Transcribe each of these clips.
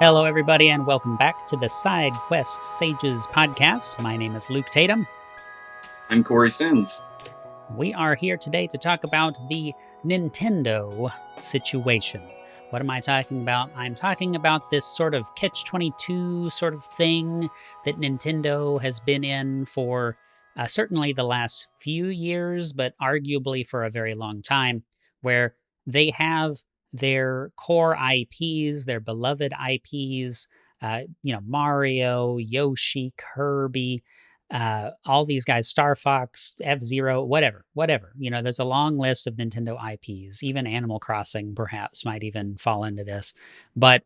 Hello, everybody, and welcome back to the Side Quest Sages podcast. My name is Luke Tatum. I'm Corey Sins. We are here today to talk about the Nintendo situation. What am I talking about? I'm talking about this sort of catch-22 sort of thing that Nintendo has been in for certainly the last few years, but arguably for a very long time, where they have their core IPs, their beloved IPs, Mario, Yoshi, Kirby, all these guys, Star Fox, F-Zero, whatever. There's a long list of Nintendo IPs. Even Animal Crossing, perhaps, might even fall into this. But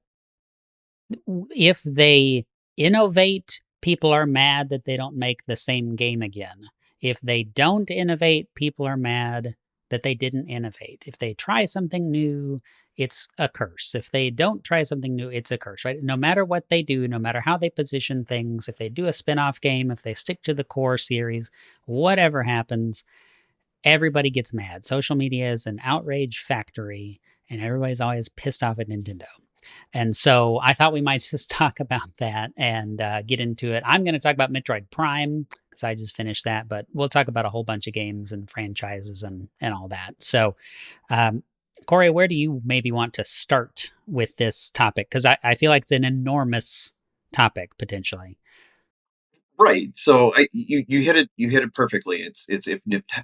if they innovate, people are mad that they don't make the same game again. If they don't innovate, people are mad that they didn't innovate. If they try something new, it's a curse. If they don't try something new, it's a curse, right? No matter what they do, no matter how they position things, if they do a spin-off game, if they stick to the core series, whatever happens, everybody gets mad. Social media is an outrage factory, and everybody's always pissed off at Nintendo. And so I thought we might just talk about that and get into it. I'm going to talk about Metroid Prime because I just finished that, but we'll talk about a whole bunch of games and franchises and all that. So, Corey, where do you maybe want to start with this topic? Because I feel like it's an enormous topic potentially. Right. So you hit it perfectly. It's if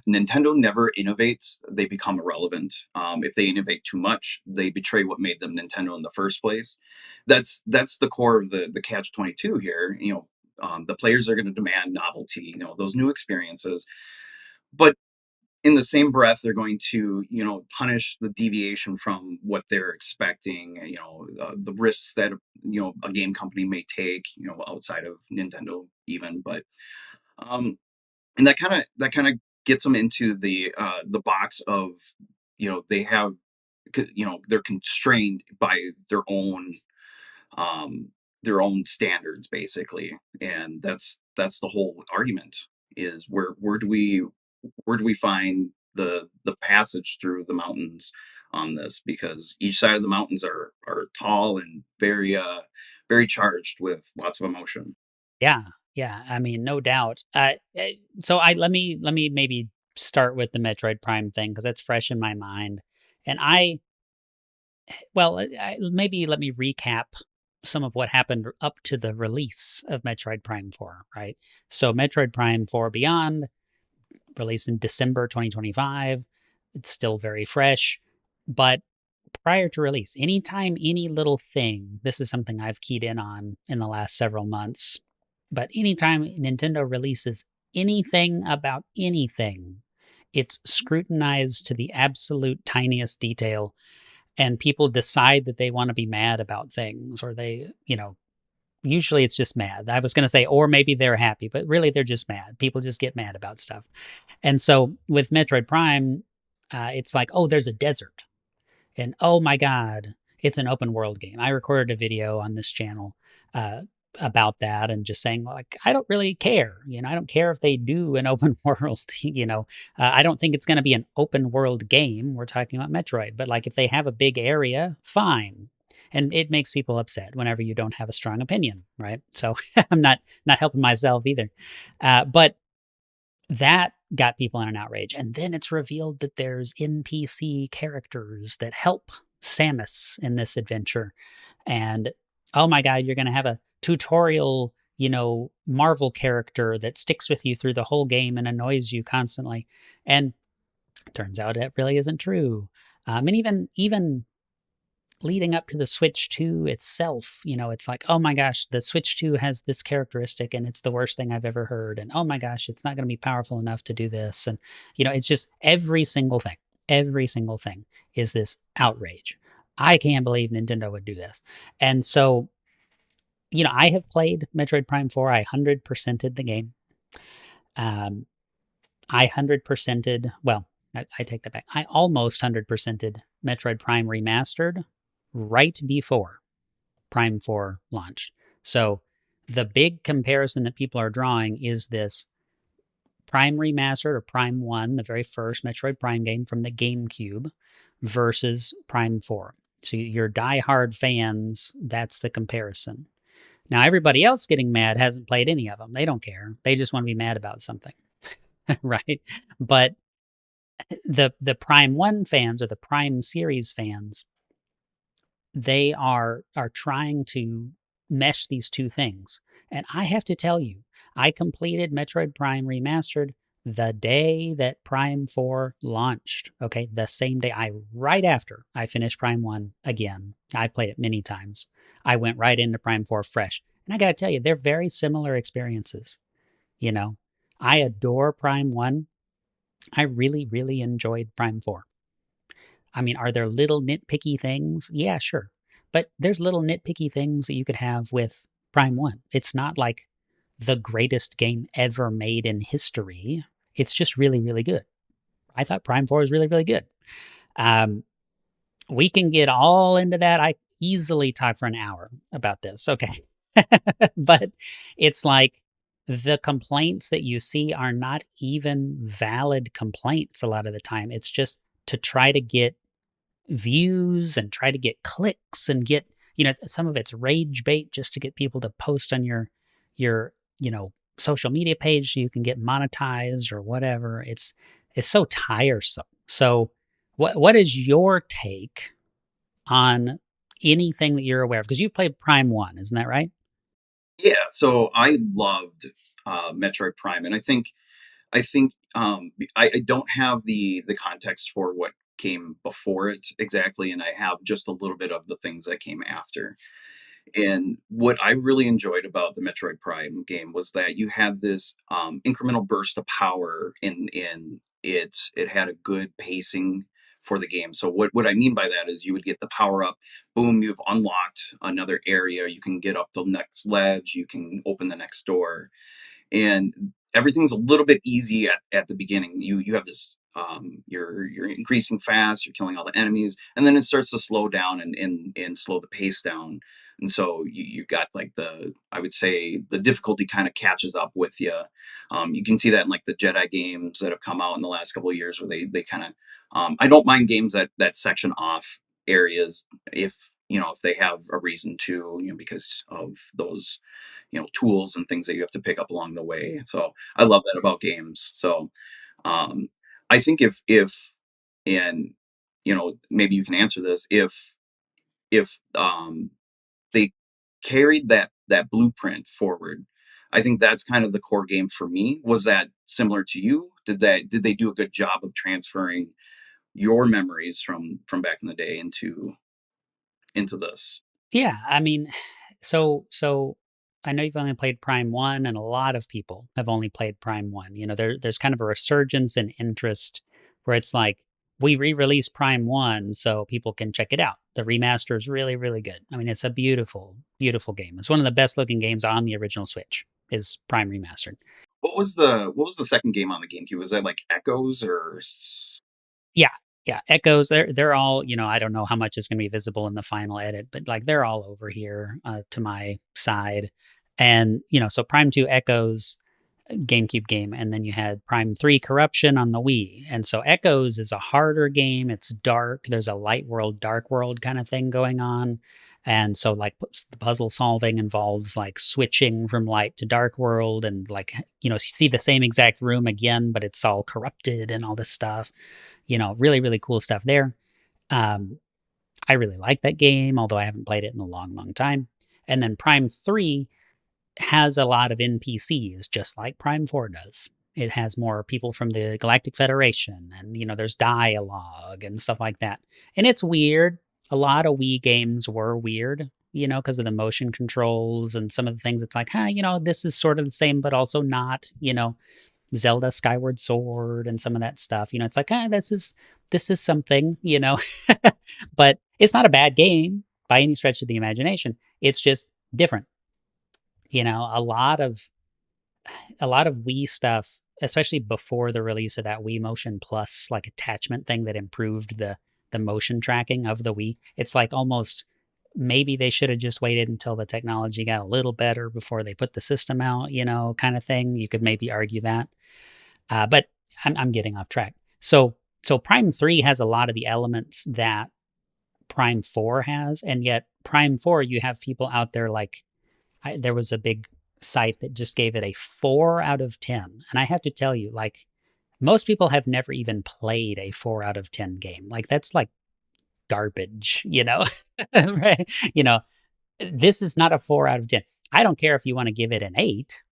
Nintendo never innovates, they become irrelevant. If they innovate too much, they betray what made them Nintendo in the first place. That's the core of the catch-22 here. The players are going to demand novelty. Those new experiences, but in the same breath, they're going to, punish the deviation from what they're expecting, the risks that, a game company may take, outside of Nintendo even. But, and that kind of gets them into the box of, they have, they're constrained by their own standards basically. And that's the whole argument is where do we find the passage through the mountains on this, because each side of the mountains are tall and very charged with lots of emotion. Yeah. I mean, no doubt. So let me maybe start with the Metroid Prime thing because that's fresh in my mind. And maybe let me recap some of what happened up to the release of Metroid Prime 4, right? So Metroid Prime 4 Beyond, released in December 2025. It's still very fresh. But prior to release, anytime any little thing, this is something I've keyed in on in the last several months, but anytime Nintendo releases anything about anything, it's scrutinized to the absolute tiniest detail, and people decide that they want to be mad about things, or usually it's just mad. I was going to say, or maybe they're happy, but really they're just mad. People just get mad about stuff. And so with Metroid Prime, it's like, oh, there's a desert. And oh my God, it's an open world game. I recorded a video on this channel about that and just saying, like, I don't really care. I don't care if they do an open world, I don't think it's going to be an open world game. We're talking about Metroid, but like if they have a big area, fine. And it makes people upset whenever you don't have a strong opinion, right? So I'm not helping myself either. But that got people in an outrage. And then it's revealed that there's NPC characters that help Samus in this adventure. And oh my God, you're going to have a tutorial, Marvel character that sticks with you through the whole game and annoys you constantly. And it turns out it really isn't true. And even leading up to the Switch 2 itself, it's like, oh my gosh, the Switch 2 has this characteristic and it's the worst thing I've ever heard. And oh my gosh, it's not going to be powerful enough to do this. And, it's just every single thing is this outrage. I can't believe Nintendo would do this. And so, I have played Metroid Prime 4. I 100%ed the game. I 100%ed, well, I take that back. I almost 100%ed Metroid Prime Remastered right before Prime 4 launched. So the big comparison that people are drawing is this Prime Remastered or Prime 1, the very first Metroid Prime game from the GameCube, versus Prime 4. So your diehard fans, that's the comparison. Now everybody else getting mad hasn't played any of them. They don't care. They just want to be mad about something, right? But the Prime 1 fans or the Prime series fans, they are trying to mesh these two things. And I have to tell you, I completed Metroid Prime Remastered the day that Prime 4 launched. Okay, the same day, right after I finished Prime 1 again. I played it many times. I went right into Prime 4 fresh. And I got to tell you, they're very similar experiences. You know, I adore Prime 1. I really, really enjoyed Prime 4. I mean, are there little nitpicky things? Yeah, sure. But there's little nitpicky things that you could have with Prime 1. It's not like the greatest game ever made in history. It's just really, really good. I thought Prime 4 was really, really good. Um, we can get all into that. I easily talk for an hour about this. Okay. But it's like the complaints that you see are not even valid complaints a lot of the time. It's just to try to get views and try to get clicks and get, some of it's rage bait just to get people to post on your social media page so you can get monetized or whatever. It's so tiresome. So what is your take on anything that you're aware of? Because you've played Prime 1, isn't that right? Yeah, so I loved Metroid Prime, and I think I don't have the context for what came before it exactly, and I have just a little bit of the things that came after. And what I really enjoyed about the Metroid Prime game was that you had this incremental burst of power in it. It had a good pacing for the game. So what I mean by that is you would get the power up, boom, you've unlocked another area. You can get up the next ledge. You can open the next door, and everything's a little bit easy at the beginning. You have this you're increasing fast, you're killing all the enemies, and then it starts to slow down and slow the pace down. And so you got like I would say the difficulty kind of catches up with you. You can see that in like the Jedi games that have come out in the last couple of years where they kind of I don't mind games that section off areas if they have a reason to, because of those tools and things that you have to pick up along the way. So I love that about games. So um I think if and maybe you can answer this, if they carried that blueprint forward, I think that's kind of the core game for me. Was that similar to you? Did they do a good job of transferring your memories from back in the day into this? Yeah, I mean, so I know you've only played Prime 1 and a lot of people have only played Prime 1. There's kind of a resurgence in interest where it's like we re-release Prime 1 so people can check it out. The remaster is really, really good. I mean, it's a beautiful, beautiful game. It's one of the best looking games on the original Switch is Prime Remastered. What was the second game on the GameCube? Was that like Echoes or Yeah, yeah, Echoes, they're all, I don't know how much is gonna be visible in the final edit, but, like, they're all over here, to my side, and, so Prime 2 Echoes, GameCube game, and then you had Prime 3 Corruption on the Wii, and so Echoes is a harder game, it's dark, there's a light world, dark world kinda thing going on, and so, like, the puzzle solving involves, like, switching from light to dark world and, like, you see the same exact room again, but it's all corrupted and all this stuff. Really, really cool stuff there. Um, I really like that game, although I haven't played it in a long, long time. And then Prime 3 has a lot of NPCs, just like Prime 4 does. It has more people from the Galactic Federation, and there's dialogue and stuff like that. And it's weird. A lot of Wii games were weird, because of the motion controls and some of the things. It's like, this is sort of the same, but also not. Zelda Skyward Sword and some of that stuff. It's like, this is something, but it's not a bad game by any stretch of the imagination. It's just different. A lot of Wii stuff, especially before the release of that Wii Motion Plus like attachment thing that improved the motion tracking of the Wii. It's like almost maybe they should have just waited until the technology got a little better before they put the system out, kind of thing. You could maybe argue that. But I'm getting off track. So Prime 3 has a lot of the elements that Prime 4 has, and yet Prime 4, you have people out there like there was a big site that just gave it a 4 out of 10. And I have to tell you, like, most people have never even played a 4 out of 10 game. Like, that's like garbage, you know? Right? You know, this is not a 4 out of 10. I don't care if you want to give it an 8,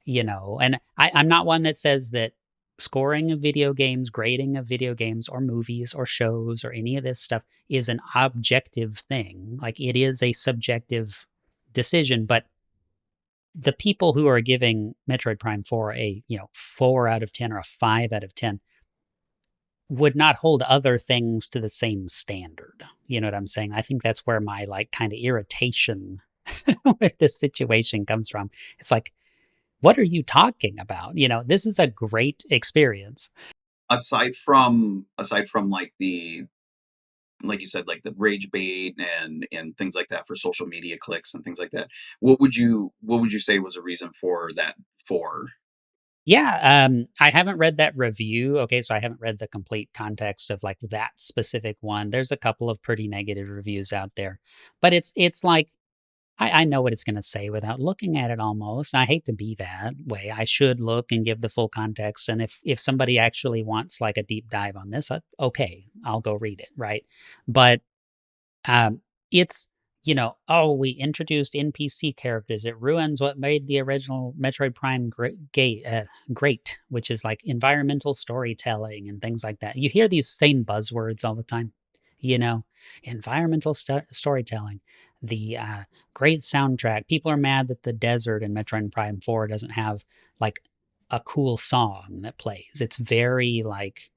you know, and I'm not one that says that scoring of video games, grading of video games or movies or shows or any of this stuff is an objective thing. Like, it is a subjective decision, but the people who are giving Metroid Prime 4 a, 4 out of 10 or a 5 out of 10 would not hold other things to the same standard. You know what I'm saying? I think that's where my like kind of irritation with this situation comes from. It's like, what are you talking about? You know, this is a great experience. Aside from like you said, like the rage bait and things like that for social media clicks and things like that. What would you say was a reason for that for? Yeah, I haven't read that review. Okay, so I haven't read the complete context of like that specific one. There's a couple of pretty negative reviews out there, but it's like I know what it's going to say without looking at it almost. I hate to be that way. I should look and give the full context. And if somebody actually wants like a deep dive on this, okay, I'll go read it, right? But it's, oh, we introduced NPC characters. It ruins what made the original Metroid Prime great, which is like environmental storytelling and things like that. You hear these same buzzwords all the time, you know, environmental storytelling, the great soundtrack. People are mad that the desert in Metroid Prime 4 doesn't have like a cool song that plays. It's very like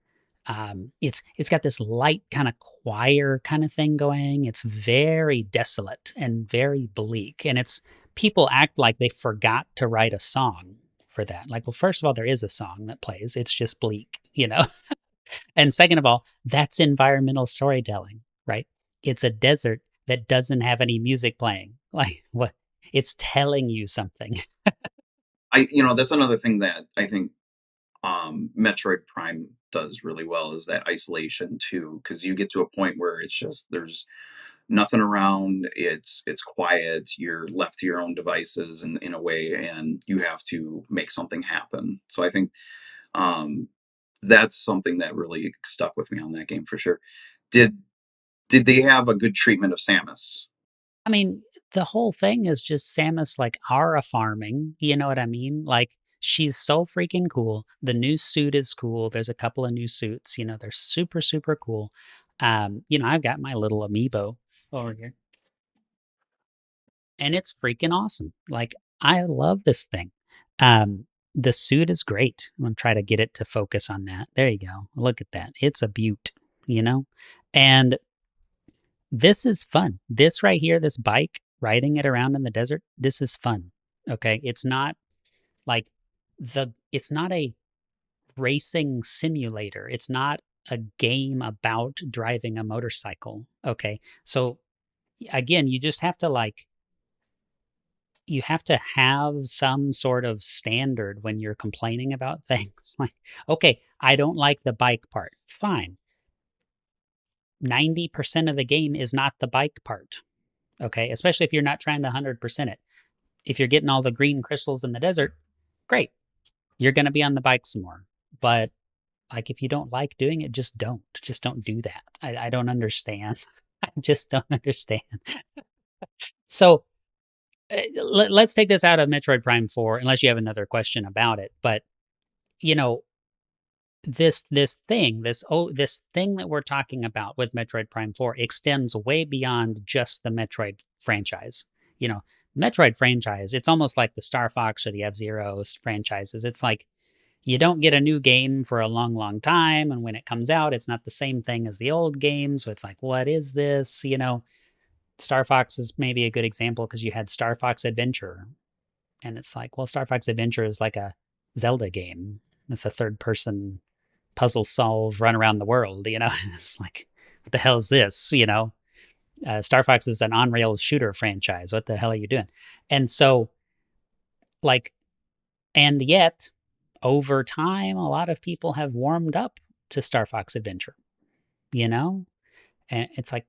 it's got this light kind of choir kind of thing going. It's very desolate and very bleak, and it's people act like they forgot to write a song for that. Like, well, first of all, there is a song that plays. It's just bleak, you know. And second of all, that's environmental storytelling, right? It's a desert that doesn't have any music playing. Like what? It's telling you something. That's another thing that I think Metroid Prime does really well is that isolation too, because you get to a point where it's just there's nothing around. It's quiet. You're left to your own devices in a way, and you have to make something happen. So I think um, that's something that really stuck with me on that game for sure. Did did they have a good treatment of Samus? I mean, the whole thing is just Samus like Ara farming. You know what I mean? Like she's so freaking cool. The new suit is cool. There's a couple of new suits. You know, they're super super cool. I've got my little amiibo over here, and it's freaking awesome. Like I love this thing. Um, the suit is great. I'm gonna try to get it to focus on that. There you go. Look at that. It's a beaut. You know, and this is fun. This right here, this bike, riding it around in the desert, this is fun. Okay. It's not like it's not a racing simulator. It's not a game about driving a motorcycle. Okay. So again, you just have to like, you have to have some sort of standard when you're complaining about things. Like, okay, I don't like the bike part. Fine. 90% of the game is not the bike part. Okay. Especially if you're not trying to 100% it. If you're getting all the green crystals in the desert, great. You're going to be on the bike some more. But like, if you don't like doing it, just don't. Just don't do that. I don't understand. I just don't understand. So let's take this out of Metroid Prime 4, unless you have another question about it. But, you know, this thing that we're talking about with Metroid Prime 4 extends way beyond just the Metroid franchise. You know, Metroid franchise, it's almost like the Star Fox or the F-Zero franchises. It's like you don't get a new game for a long, long time, and when it comes out, it's not the same thing as the old game. So it's like, what is this? You know, Star Fox is maybe a good example because you had Star Fox Adventure, and it's like, well, Star Fox Adventure is like a Zelda game. It's a third person puzzle solve, run around the world. You know, it's like, what the hell is this? You know, Star Fox is an on rails shooter franchise. What the hell are you doing? And so, like, and yet, over time, a lot of people have warmed up to Star Fox Adventure. You know, and it's like,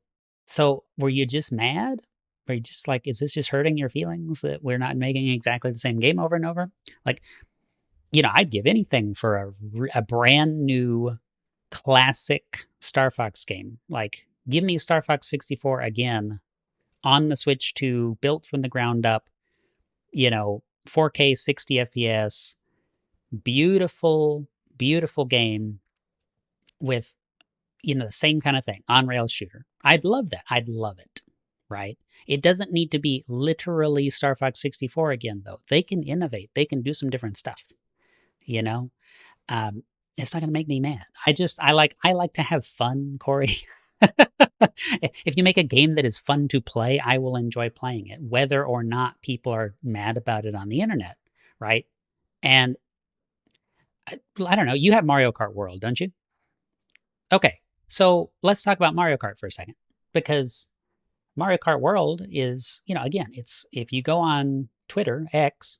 So were you just mad? Were you just like, is this just hurting your feelings that we're not making exactly the same game over and over? Like, I'd give anything for a brand new classic Star Fox game. Like, give me Star Fox 64 again on the Switch 2, built from the ground up, 4K 60 FPS, beautiful, beautiful game with, the same kind of thing, on rail shooter. I'd love that. I'd love it. Right? It doesn't need to be literally Star Fox 64 again, though. They can innovate. They can do some different stuff. You know, um, it's not going to make me mad. I like to have fun, Corey. If you make a game that is fun to play, I will enjoy playing it, whether or not people are mad about it on the internet, right? And I don't know. You have Mario Kart World, don't you? Okay, so let's talk about Mario Kart for a second, because Mario Kart World is, again, it's if you go on Twitter X,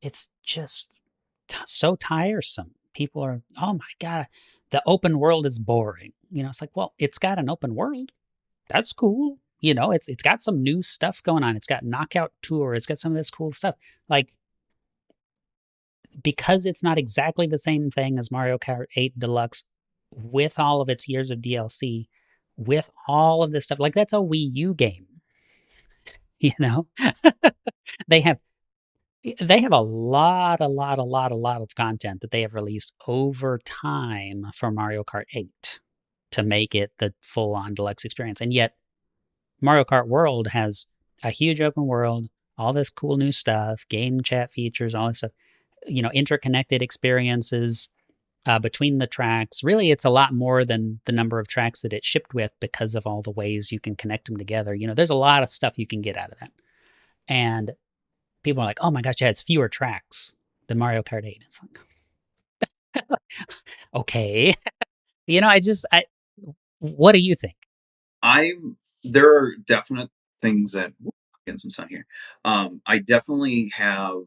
it's just so tiresome. People are, oh my god, the open world is boring. It's like, well, it's got an open world. That's cool. It's got some new stuff going on. It's got Knockout Tour. It's got some of this cool stuff. Like, because it's not exactly the same thing as Mario Kart 8 Deluxe, with all of its years of DLC, with all of this stuff. Like, that's a Wii U game. You know, they have they have a lot of content that they have released over time for Mario Kart 8 to make it the full-on deluxe experience. And yet Mario Kart World has a huge open world, all this cool new stuff, game chat features, all this stuff, interconnected experiences between the tracks. Really, it's a lot more than the number of tracks that it shipped with, because of all the ways you can connect them together. There's a lot of stuff you can get out of that. And people are like, oh my gosh, it has fewer tracks than Mario Kart 8. It's like, okay. What do you think? I There are definite things that getting some sun here. I definitely have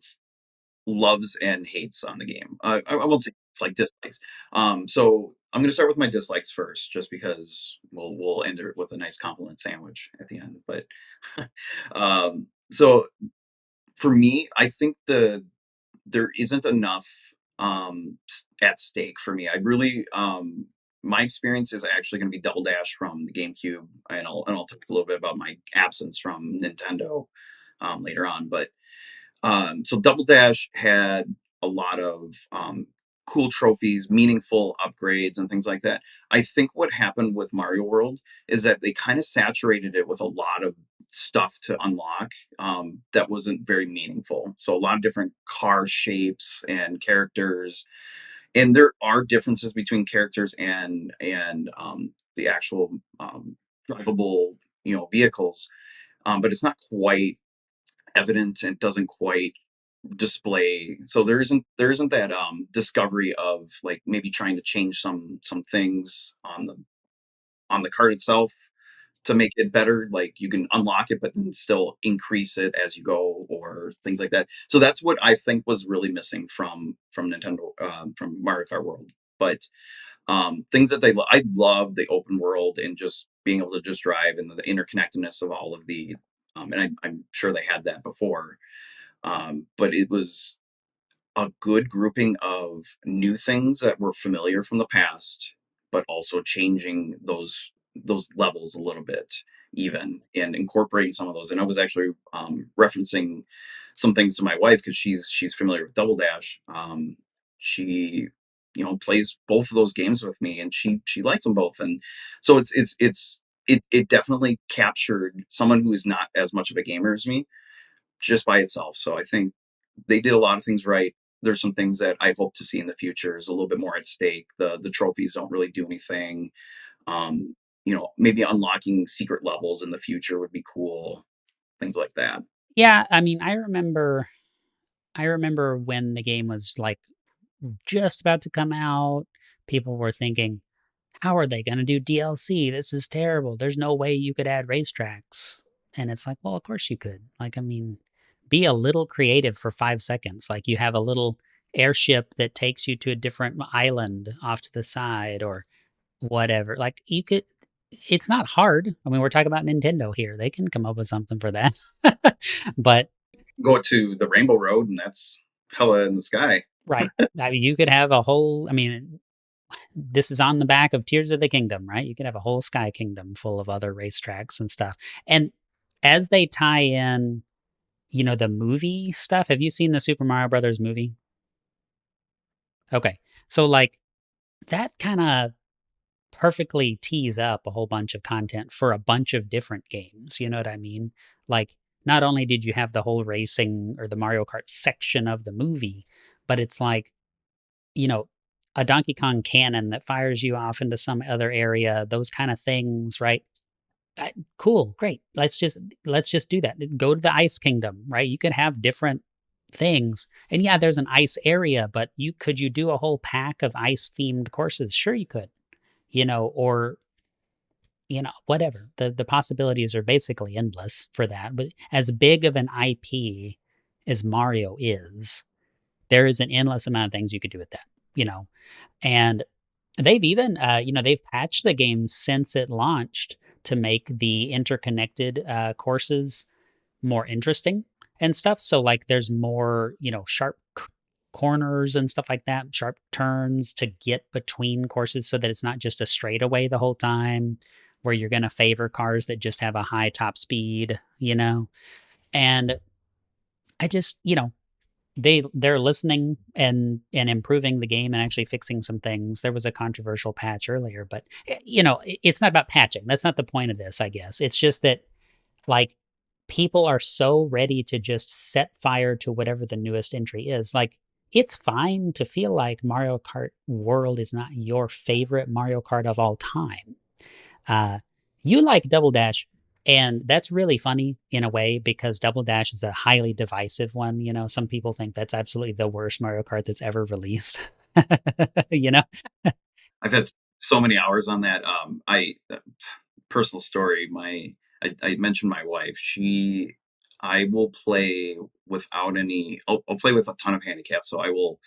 loves and hates on the game. I won't say it's like dislikes. So I'm going to start with my dislikes first, just because we'll end it with a nice compliment sandwich at the end. But so for me, I think there isn't enough at stake for me. I really my experience is actually going to be Double Dash from the GameCube, and I'll talk a little bit about my absence from Nintendo later on. But so Double Dash had a lot of cool trophies, meaningful upgrades, and things like that. I think what happened with Mario World is that they kind of saturated it with a lot of stuff to unlock that wasn't very meaningful. So a lot of different car shapes and characters, and there are differences between characters and the actual drivable vehicles, but it's not quite evident and doesn't quite display. So there isn't that discovery of, like, maybe trying to change some things on the card itself to make it better. Like, you can unlock it but then still increase it as you go, or things like that. So that's what I think was really missing from Nintendo, from Mario Kart World. But things that I love the open world and just being able to just drive, and the interconnectedness of all of the and I'm sure they had that before, but it was a good grouping of new things that were familiar from the past, but also changing those levels a little bit, even, and incorporating some of those. And I was actually referencing some things to my wife, because she's familiar with Double Dash. She plays both of those games with me, and she likes them both. And so it definitely captured someone who is not as much of a gamer as me, just by itself. So I think they did a lot of things right. There's some things that I hope to see in the future is a little bit more at stake. The trophies don't really do anything. Maybe unlocking secret levels in the future would be cool. Things like that. Yeah, I mean, I remember when the game was like just about to come out, people were thinking, how are they going to do DLC? This is terrible. There's no way you could add racetracks. And it's like, well, of course you could. Like, I mean, be a little creative for 5 seconds. Like, you have a little airship that takes you to a different island off to the side, or whatever. Like, you could. it's not hard. I mean, we're talking about Nintendo here. They can come up with something for that. But Go to the Rainbow Road, and that's hella in the sky. right. I mean, you could have a whole, I mean, this is on the back of Tears of the Kingdom, right? You could have a whole Sky Kingdom full of other racetracks and stuff. And as they tie in, the movie stuff, have you seen the Super Mario Brothers movie? Okay. So, like, that kind of perfectly tees up a whole bunch of content for a bunch of different games. You know what I mean? Like, not only did you have the whole racing or the Mario Kart section of the movie, but it's like, you know, a Donkey Kong cannon that fires you off into some other area, those kind of things, right? Cool, great. Let's just do that. Go to the Ice Kingdom, right? You could have different things. And yeah, there's an ice area, but you do a whole pack of ice themed courses? Sure you could. Or whatever. The possibilities are basically endless for that. But as big of an IP as Mario is, there is an endless amount of things you could do with that. And they've even they've patched the game since it launched to make the interconnected courses more interesting and stuff. So like there's more, sharp corners and stuff like that, sharp turns to get between courses so that it's not just a straightaway the whole time where you're going to favor cars that just have a high top speed. And I just, they're listening and improving the game and actually fixing some things. There was a controversial patch earlier, but it's not about patching. That's not the point of this, I guess. It's just that like people are so ready to just set fire to whatever the newest entry is. Like it's fine to feel like Mario Kart World is not your favorite Mario Kart of all time. Uh, you like Double Dash, and that's really funny in a way because Double Dash is a highly divisive one. Some people think that's absolutely the worst Mario Kart that's ever released. you know? I've had so many hours on that. I personal story. I mentioned my wife. I will play without any. I'll play with a ton of handicaps. So I will.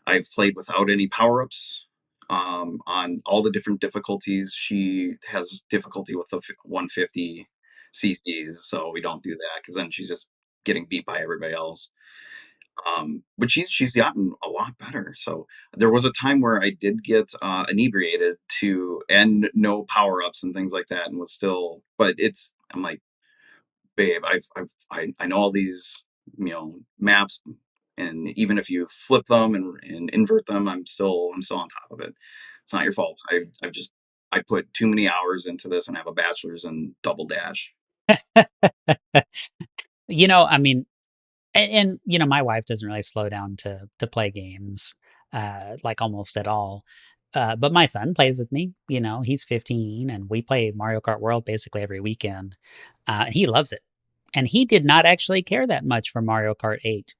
I've played without any power ups. On all the different difficulties, she has difficulty with the 150 CCs, so we don't do that because then she's just getting beat by everybody else. But she's gotten a lot better. So there was a time where I did get inebriated to and no power ups and things like that, and was still. But I'm like, babe, I know all these maps, and even if you flip them and invert them, I'm still on top of it. It's not your fault. I put too many hours into this and have a bachelor's in Double Dash. I mean, and my wife doesn't really slow down to play games, like almost at all. But my son plays with me. He's 15, and we play Mario Kart World basically every weekend. He loves it, and he did not actually care that much for Mario Kart 8.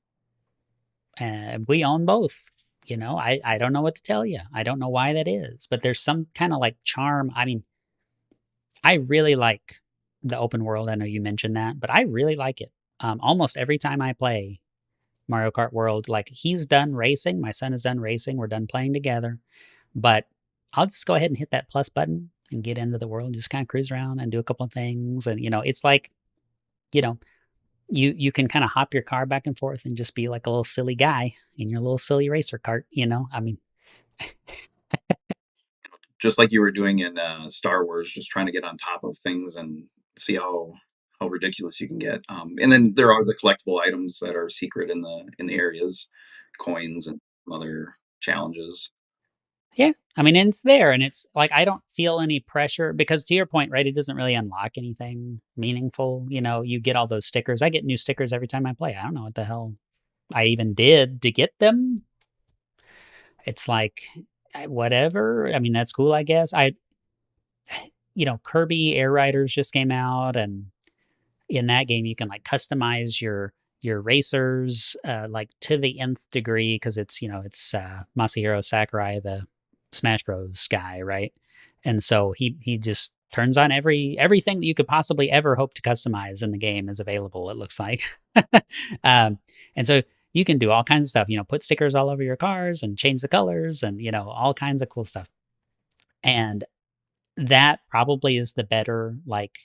We own both. I don't know what to tell you. I don't know why that is, but there's some kind of like charm. I mean, I really like the open world. I know you mentioned that, but I really like it. Almost every time I play Mario Kart World, like he's done racing, my son is done racing, we're done playing together, but I'll just go ahead and hit that plus button and get into the world, just kind of cruise around and do a couple of things. And, it's like, you know, you can kind of hop your car back and forth and just be like a little silly guy in your little silly racer cart. I mean, Just like you were doing in Star Wars, just trying to get on top of things and see how ridiculous you can get. And then there are the collectible items that are secret in the areas, coins and other challenges. yeah, I mean, and it's there, and it's like I don't feel any pressure because to your point, right? It doesn't really unlock anything meaningful. You get all those stickers. I get new stickers every time I play. I don't know what the hell I even did to get them. It's like whatever. I mean, that's cool, I guess. Kirby Air Riders just came out, and in that game you can like customize your racers like to the nth degree because it's Masahiro Sakurai, the Smash Bros guy, right? And so he just turns on everything that you could possibly ever hope to customize in the game is available, it looks like. And so you can do all kinds of stuff, put stickers all over your cars and change the colors and all kinds of cool stuff. And that probably is the better, like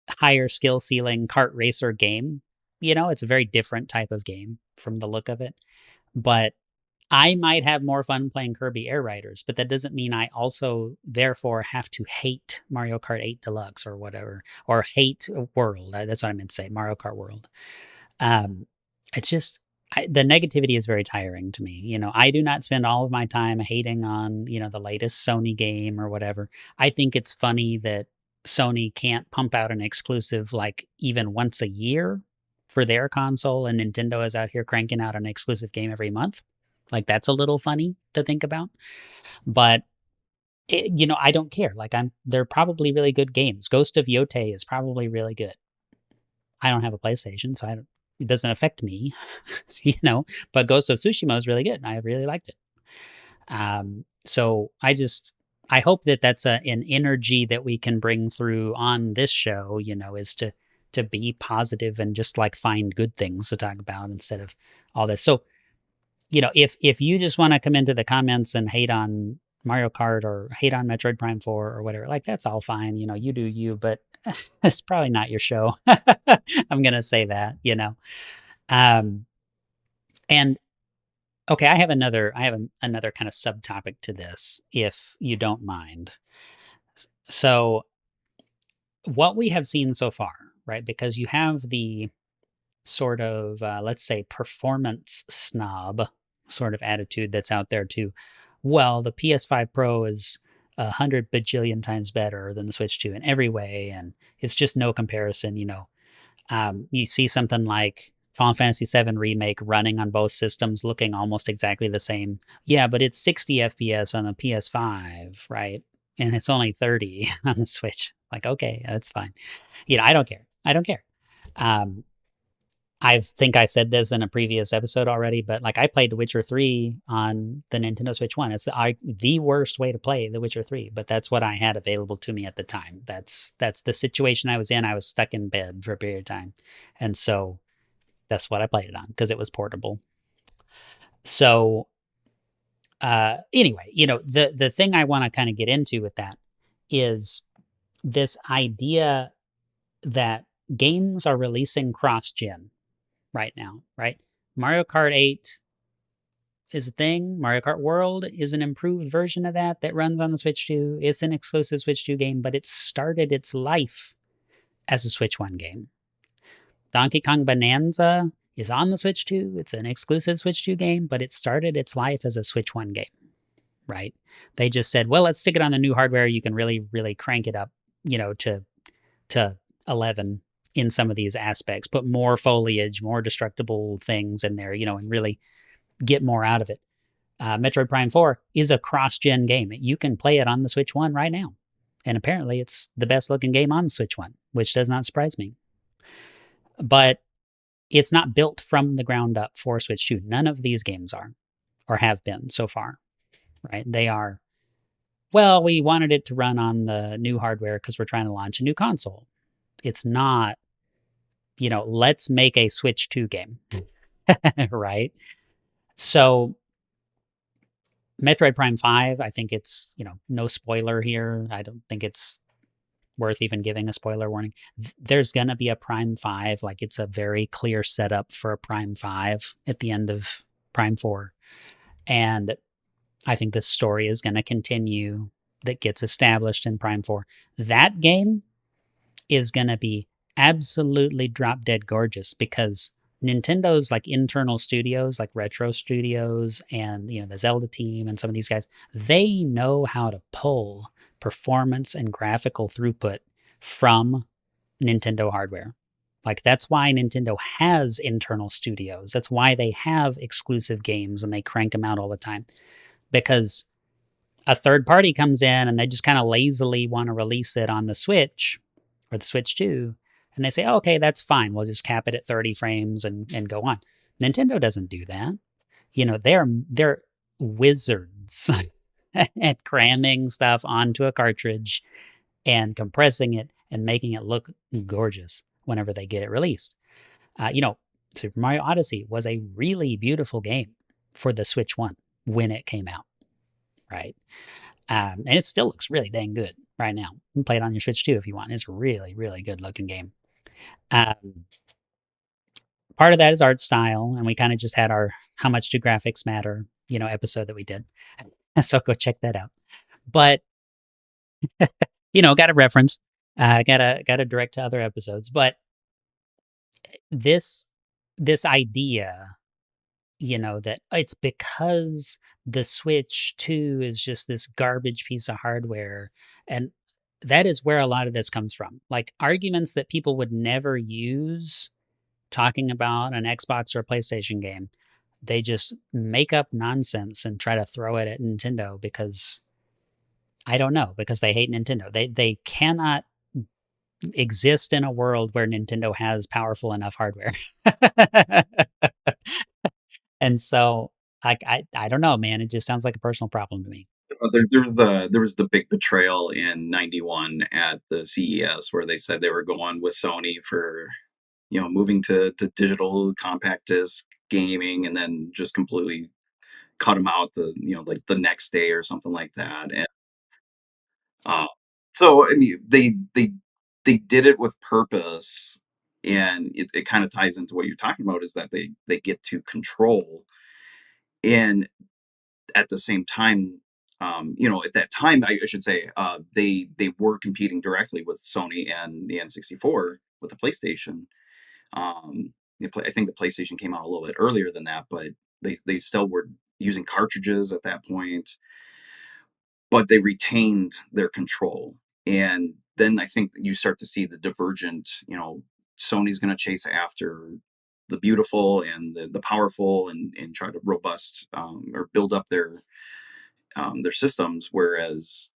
higher skill ceiling kart racer game. It's a very different type of game from the look of it. But I might have more fun playing Kirby Air Riders, but that doesn't mean I also therefore have to hate Mario Kart 8 Deluxe or whatever, or hate World. That's what I meant to say, Mario Kart World. Um, it's just the negativity is very tiring to me. I do not spend all of my time hating on the latest Sony game or whatever. I think it's funny that Sony can't pump out an exclusive like even once a year for their console, and Nintendo is out here cranking out an exclusive game every month. Like that's a little funny to think about, but I don't care. Like they're probably really good games. Ghost of Yotei is probably really good. I don't have a PlayStation, so it doesn't affect me, But Ghost of Tsushima is really good. I really liked it. So I hope that that's an energy that we can bring through on this show. Is to be positive and just like find good things to talk about instead of all this. So if you just want to come into the comments and hate on Mario Kart or hate on Metroid Prime 4 or whatever, like that's all fine. You do you, but it's probably not your show. I'm going to say that, Um, and okay, I have another kind of subtopic to this, if you don't mind. So what we have seen so far, right? Because you have the sort of, let's say, performance snob sort of attitude that's out there too. Well, the PS5 Pro is 100 bajillion times better than the Switch 2 in every way, and it's just no comparison. You see something like Final Fantasy VII Remake running on both systems, looking almost exactly the same. Yeah, but it's 60 FPS on the PS5, right? And it's only 30 on the Switch. Like, okay, that's fine. I don't care. I don't care. Um, I think I said this in a previous episode already, but like I played The Witcher 3 on the Nintendo Switch 1. It's the worst way to play The Witcher 3, but that's what I had available to me at the time. That's the situation I was in. I was stuck in bed for a period of time. And so that's what I played it on because it was portable. So anyway, the thing I want to kind of get into with that is this idea that games are releasing cross-gen right now, right? Mario Kart 8 is a thing. Mario Kart World is an improved version of that runs on the Switch 2. It's an exclusive Switch 2 game, but it started its life as a Switch 1 game. Donkey Kong Bonanza is on the Switch 2. It's an exclusive Switch 2 game, but it started its life as a Switch 1 game, right? They just said, well, let's stick it on the new hardware. You can really, really crank it up, to 11 in some of these aspects, put more foliage, more destructible things in there, and really get more out of it. Metroid Prime 4 is a cross-gen game. You can play it on the Switch 1 right now. And apparently it's the best looking game on the Switch 1, which does not surprise me. But it's not built from the ground up for Switch 2. None of these games are, or have been so far, right? They are, well, we wanted it to run on the new hardware because we're trying to launch a new console. It's not, let's make a Switch 2 game, right? So Metroid Prime 5, I think it's, no spoiler here. I don't think it's worth even giving a spoiler warning. There's going to be a Prime 5. Like it's a very clear setup for a Prime 5 at the end of Prime 4. And I think this story is going to continue that gets established in Prime 4. That game is going to be absolutely drop dead gorgeous because Nintendo's like internal studios, like Retro Studios and, the Zelda team and some of these guys, they know how to pull performance and graphical throughput from Nintendo hardware. Like that's why Nintendo has internal studios. That's why they have exclusive games and they crank them out all the time. Because a third party comes in and they just kind of lazily want to release it on the Switch or the Switch 2. And they say, oh, okay, that's fine. We'll just cap it at 30 frames and go on. Nintendo doesn't do that. They're wizards at cramming stuff onto a cartridge and compressing it and making it look gorgeous whenever they get it released. Super Mario Odyssey was a really beautiful game for the Switch 1 when it came out, right? And it still looks really dang good right now. You can play it on your Switch too if you want. It's a really, really good looking game. Um, Part of that is art style, and we kind of just had our "How much do graphics matter?" episode that we did. So go check that out. But got a reference, got a direct to other episodes. But this this idea, that it's because the Switch 2 is just this garbage piece of hardware, and that is where a lot of this comes from. Like arguments that people would never use talking about an Xbox or a PlayStation game. They just make up nonsense and try to throw it at Nintendo because I don't know, because they hate Nintendo. They cannot exist in a world where Nintendo has powerful enough hardware. And so I don't know, man. It just sounds like a personal problem to me. There was the big betrayal in '91 at the CES where they said they were going with Sony for moving to digital compact disc gaming, and then just completely cut them out like the next day or something like that. And uh, so I mean they did it with purpose, and it kind of ties into what you're talking about, is that they get to control. And at the same time, at that time, I should say, they were competing directly with Sony and the N64 with the PlayStation. I think the PlayStation came out a little bit earlier than that, but they still were using cartridges at that point, but they retained their control. And then I think you start to see the divergent. Sony's going to chase after the beautiful and the powerful, and try to robust, or build up their systems, whereas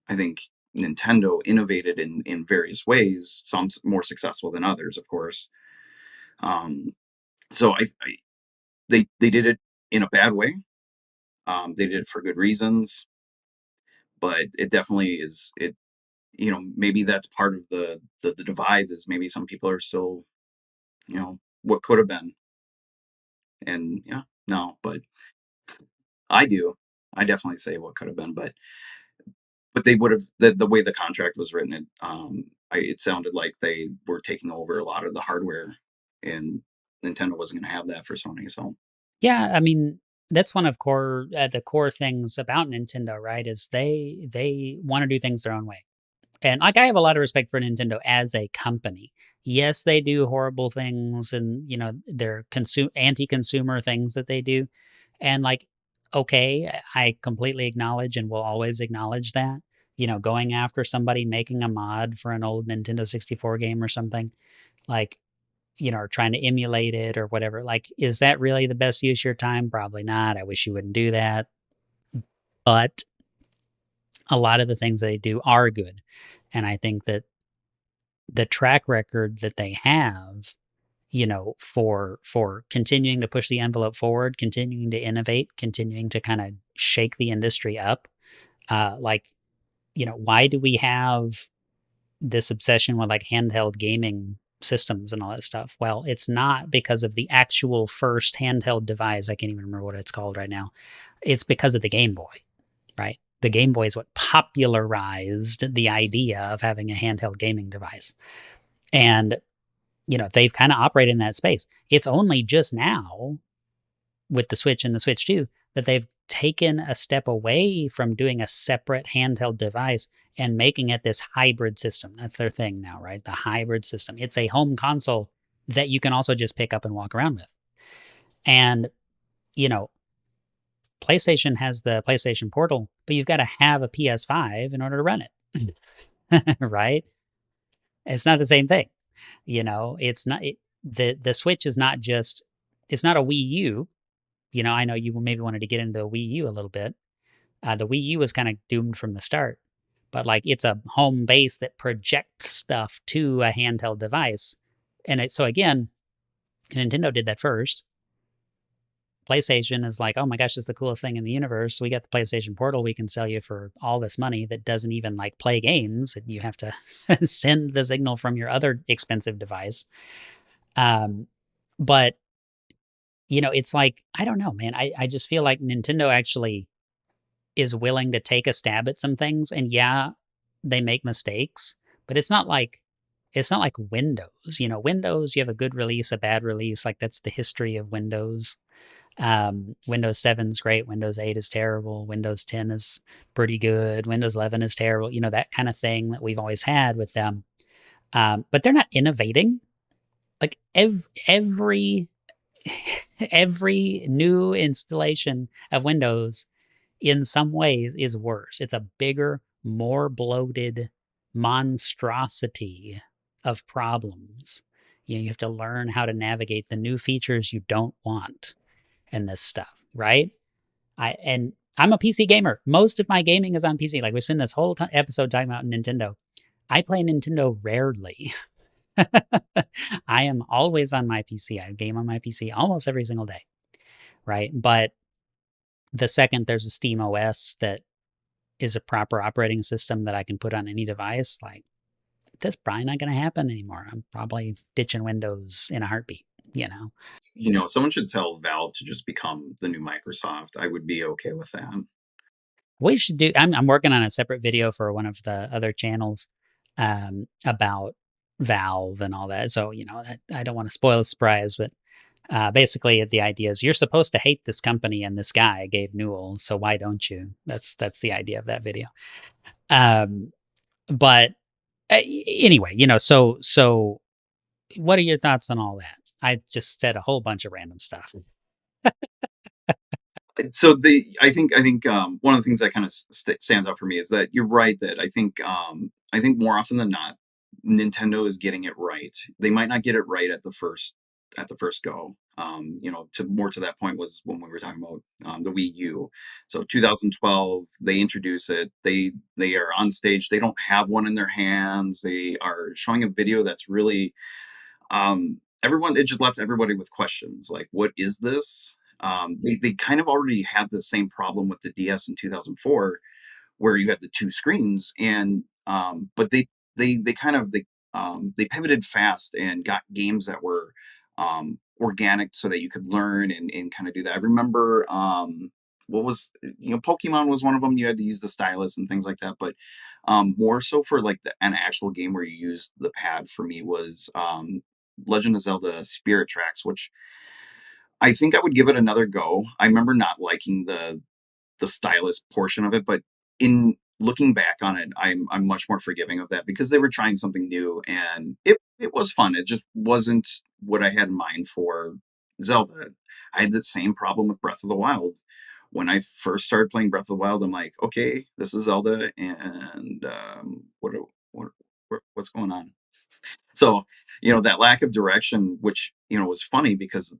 I think Nintendo innovated in various ways, some more successful than others, of course. Um, so they did it in a bad way. They did it for good reasons, but it definitely is it. Maybe that's part of the divide, is maybe some people are still, what could have been. And yeah, no, but I do. I definitely say what could have been, but they would have, the way the contract was written. It sounded like they were taking over a lot of the hardware, and Nintendo wasn't going to have that for Sony. So Yeah, I mean, that's one of the core things about Nintendo, right? Is they want to do things their own way. And like I have a lot of respect for Nintendo as a company. Yes, they do horrible things, and their anti-consumer things that they do. And like, okay, I completely acknowledge and will always acknowledge that. Going after somebody making a mod for an old Nintendo 64 game or something, like, or trying to emulate it or whatever. Like, is that really the best use of your time? Probably not. I wish you wouldn't do that. But a lot of the things they do are good. And I think that the track record that they have, for continuing to push the envelope forward, continuing to innovate, continuing to kind of shake the industry up. Like, why do we have this obsession with like handheld gaming systems and all that stuff? Well, it's not because of the actual first handheld device. I can't even remember what it's called right now. It's because of the Game Boy, right? The Game Boy is what popularized the idea of having a handheld gaming device. And, they've kind of operated in that space. It's only just now with the Switch and the Switch 2 that they've taken a step away from doing a separate handheld device and making it this hybrid system. That's their thing now, right? The hybrid system. It's a home console that you can also just pick up and walk around with. And, you know, PlayStation has the PlayStation Portal, but you've got to have a PS5 in order to run it, right? It's not the same thing. It's not the Switch is not just it's not a Wii U. I know you maybe wanted to get into the Wii U a little bit. The Wii U was kind of doomed from the start, but like it's a home base that projects stuff to a handheld device. So again, Nintendo did that first. PlayStation is like, oh my gosh, it's the coolest thing in the universe. We got the PlayStation Portal we can sell you for all this money that doesn't even like play games. And you have to send the signal from your other expensive device. But it's like, I don't know, man. I just feel like Nintendo actually is willing to take a stab at some things, and yeah, they make mistakes, but it's not like Windows. You know, Windows, you have a good release, a bad release. Like that's the history of Windows. Windows 7 is great. Windows 8 is terrible. Windows 10 is pretty good. Windows 11 is terrible. You know, that kind of thing that we've always had with them. But they're not innovating. Like every every new installation of Windows in some ways is worse. It's a bigger, more bloated monstrosity of problems. You know, you have to learn how to navigate the new features you don't want and this stuff, right? I'm a PC gamer. Most of my gaming is on PC. Like we spend this whole episode talking about Nintendo. I play Nintendo rarely. I am always on my PC. I game on my PC almost every single day, right? But the second there's a Steam OS that is a proper operating system that I can put on any device, like that's probably not going to happen anymore. I'm probably ditching Windows in a heartbeat, you know. Someone should tell Valve to just become the new Microsoft. I would be okay with that. We should do. I'm working on a separate video for one of the other channels about Valve and all that. So I don't want to spoil the surprise, but basically the idea is you're supposed to hate this company and this guy, Gabe Newell. So why don't you? That's the idea of that video. But anyway, so what are your thoughts on all that? I just said a whole bunch of random stuff. So I think one of the things that kind of stands out for me is that you're right that I think more often than not Nintendo is getting it right. They might not get it right at the first go. To that point was when we were talking about the Wii U. So 2012, they introduce it. They are on stage. They don't have one in their hands. They are showing a video that's really everyone. It just left everybody with questions like, "What is this?" They kind of already had the same problem with the DS in 2004, where you had the two screens, and but they kind of they pivoted fast and got games that were organic so that you could learn and kind of do that. I remember what was Pokemon was one of them. You had to use the stylus and things like that, but more so for like an actual game where you used the pad for me was Legend of Zelda Spirit Tracks, which I think I would give it another go. I remember not liking the stylus portion of it, but in looking back on it, I'm much more forgiving of that because they were trying something new and it was fun. It just wasn't what I had in mind for Zelda. I had the same problem with Breath of the Wild. When I first started playing Breath of the Wild, I'm like, okay, this is Zelda, and what's going on? So, that lack of direction, which was funny because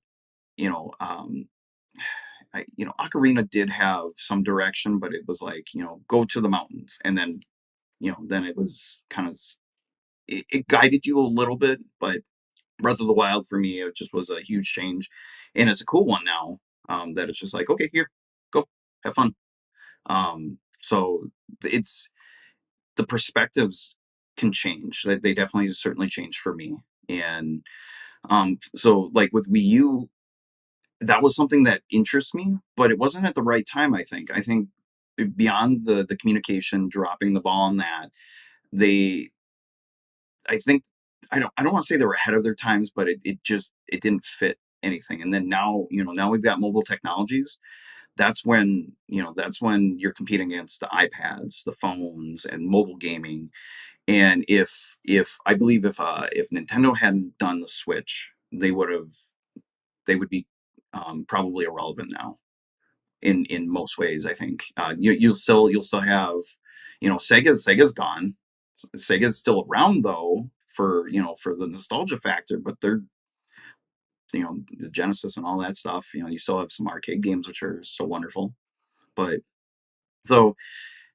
you know, um, Ocarina did have some direction, but it was like, go to the mountains. And then it was kind of, it guided you a little bit, but Breath of the Wild for me, it just was a huge change. And it's a cool one now that it's just like, okay, here, go, have fun. So it's the perspectives can change. They definitely certainly change for me. And so like with Wii U, that was something that interests me, but it wasn't at the right time, I think. I think beyond the communication, dropping the ball on that, they I think I don't want to say they were ahead of their times, but it didn't fit anything. And then now we've got mobile technologies. That's when you're competing against the iPads, the phones, and mobile gaming. And if I believe if Nintendo hadn't done the Switch, they would be probably irrelevant now in most ways. I think you'll still have Sega's gone. Sega's still around though for the nostalgia factor, but they're the Genesis and all that stuff. You still have some arcade games which are so wonderful, but so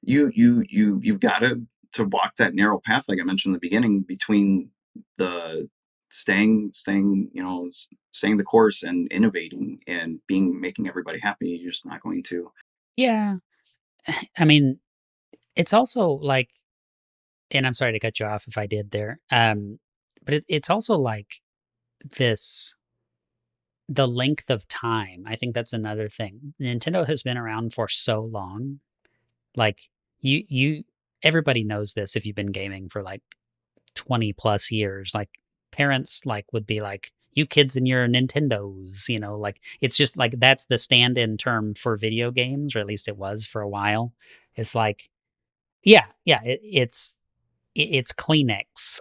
you've got to walk that narrow path like I mentioned in the beginning between the staying the course and innovating and making everybody happy. You're just not going to. Yeah, I mean, it's also like, and I'm sorry to cut you off if I did there, but it's also like this the length of time. I think that's another thing. Nintendo has been around for so long, Like you everybody knows this if you've been gaming for like 20 plus years. Like parents like would be like, you kids and your Nintendos, like it's just like that's the stand-in term for video games, or at least it was for a while. It's like, yeah, yeah, it's Kleenex,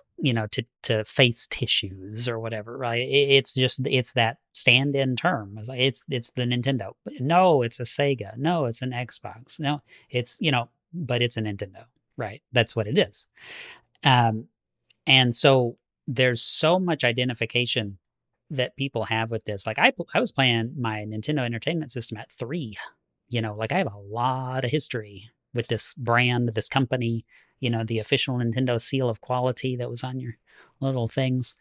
to face tissues or whatever, right? It's just it's that stand-in term. It's like it's the Nintendo. No, it's a Sega. No, it's an Xbox. No, it's but it's a Nintendo, right? That's what it is. Um, and so there's so much identification that people have with this. Like I was playing my Nintendo Entertainment System at 3. Like I have a lot of history with this brand, this company, the official Nintendo seal of quality that was on your little things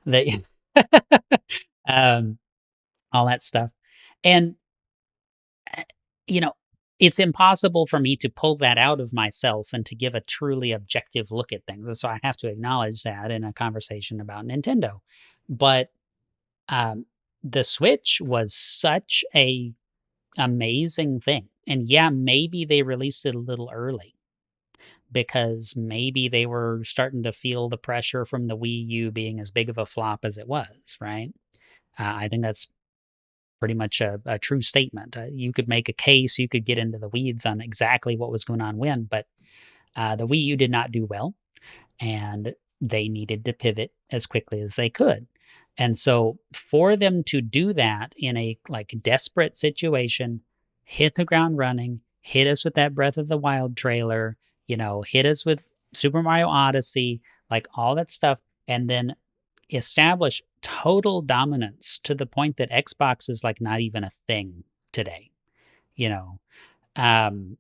that um all that stuff. And uh, you know, it's impossible for me to pull that out of myself and to give a truly objective look at things. And so I have to acknowledge that in a conversation about Nintendo. But um, the Switch was such a amazing thing. And yeah, maybe they released it a little early because maybe they were starting to feel the pressure from the Wii U being as big of a flop as it was, right? I think that's pretty much a true statement. You could make a case, you could get into the weeds on exactly what was going on when, but the Wii U did not do well, and they needed to pivot as quickly as they could. And so for them to do that in a like desperate situation, hit the ground running, hit us with that Breath of the Wild trailer, hit us with Super Mario Odyssey, like all that stuff, and then establish total dominance to the point that Xbox is like not even a thing today. You know, um,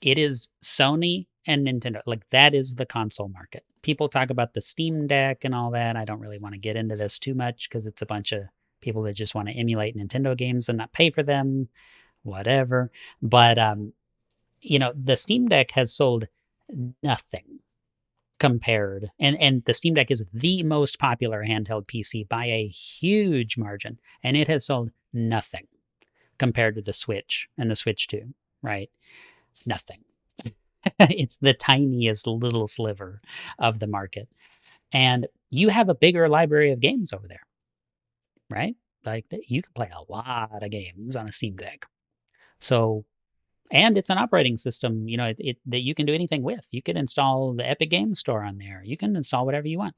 it is Sony and Nintendo. Like that is the console market. People talk about the Steam Deck and all that. I don't really want to get into this too much because it's a bunch of people that just want to emulate Nintendo games and not pay for them, whatever. But the Steam Deck has sold nothing compared, and the Steam Deck is the most popular handheld PC by a huge margin, and it has sold nothing compared to the Switch and the Switch 2, right? Nothing. It's the tiniest little sliver of the market. And you have a bigger library of games over there, right? Like you can play a lot of games on a Steam Deck. So, and it's an operating system, that you can do anything with. You can install the Epic Games Store on there. You can install whatever you want.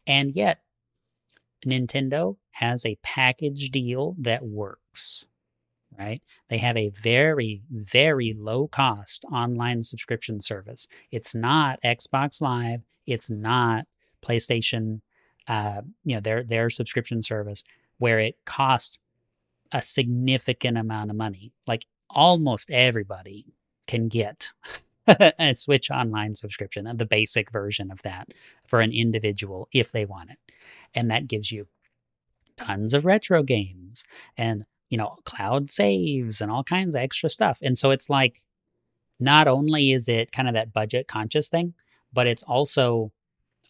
And yet, Nintendo has a package deal that works, right? They have a very, very low cost online subscription service. It's not Xbox Live. It's not PlayStation, their subscription service where it costs a significant amount of money. Like almost everybody can get a Switch online subscription, the basic version of that for an individual if they want it. And that gives you tons of retro games and cloud saves and all kinds of extra stuff. And so it's like not only is it kind of that budget conscious thing, but it's also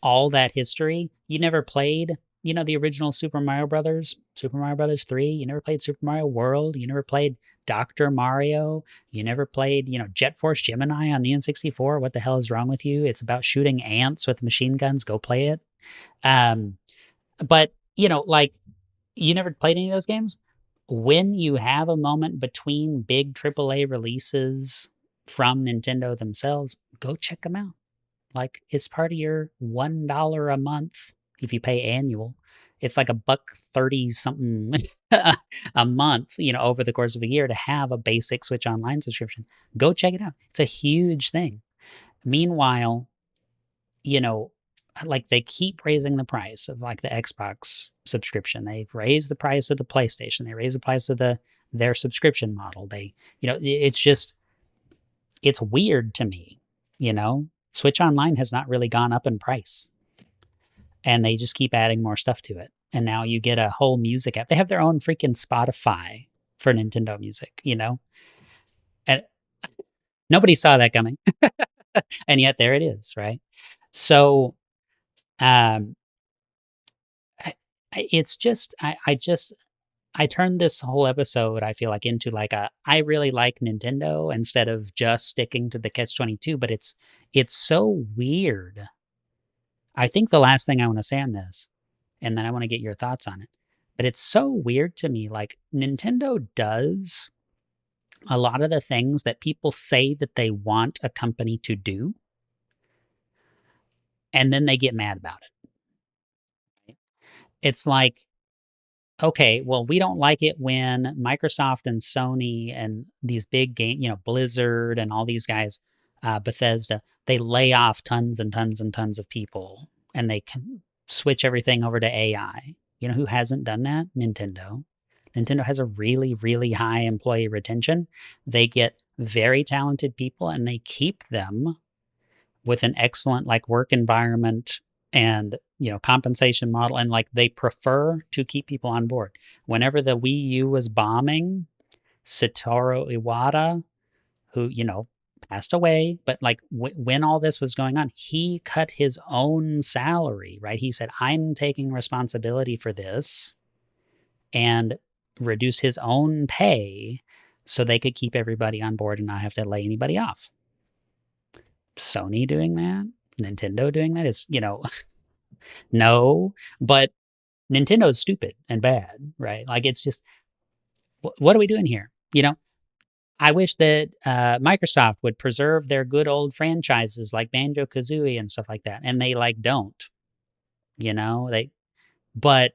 all that history. You never played, the original Super Mario Brothers 3. You never played Super Mario World. You never played Dr. Mario. You never played, Jet Force Gemini on the N64. What the hell is wrong with you? It's about shooting ants with machine guns. Go play it. But, like you never played any of those games? When you have a moment between big AAA releases from Nintendo themselves, go check them out. Like it's part of your $1 a month if you pay annual. It's like a buck 30 something a month, over the course of a year to have a basic Switch Online subscription. Go check it out. It's a huge thing. Meanwhile, you know, like they keep raising the price of like the Xbox subscription. They've raised the price of the PlayStation. They raised the price of their subscription model. It's just it's weird to me, you know. Switch Online has not really gone up in price. And they just keep adding more stuff to it. And now you get a whole music app. They have their own freaking Spotify for Nintendo Music, And nobody saw that coming. And yet there it is, right? So um it's just I just I turned this whole episode, I feel like, into like a I really like Nintendo instead of just sticking to the catch 22, but it's so weird. I think the last thing I want to say on this, and then I want to get your thoughts on it. But it's so weird to me. Like Nintendo does a lot of the things that people say that they want a company to do, and then they get mad about it. It's like, okay, well, we don't like it when Microsoft and Sony and these big game, Blizzard and all these guys, Bethesda, they lay off tons and tons and tons of people and they can switch everything over to AI. You know who hasn't done that? Nintendo. Nintendo has a really, really high employee retention. They get very talented people and they keep them with an excellent like work environment and compensation model, and like they prefer to keep people on board. Whenever the Wii U was bombing, Satoru Iwata, who passed away, but like when all this was going on, he cut his own salary, right? He said, I'm taking responsibility for this, and reduce his own pay so they could keep everybody on board and not have to lay anybody off. Sony doing that, Nintendo doing that is, no, but Nintendo's stupid and bad, right? Like it's just, what are we doing here? I wish that Microsoft would preserve their good old franchises like Banjo Kazooie and stuff like that, and they like don't. But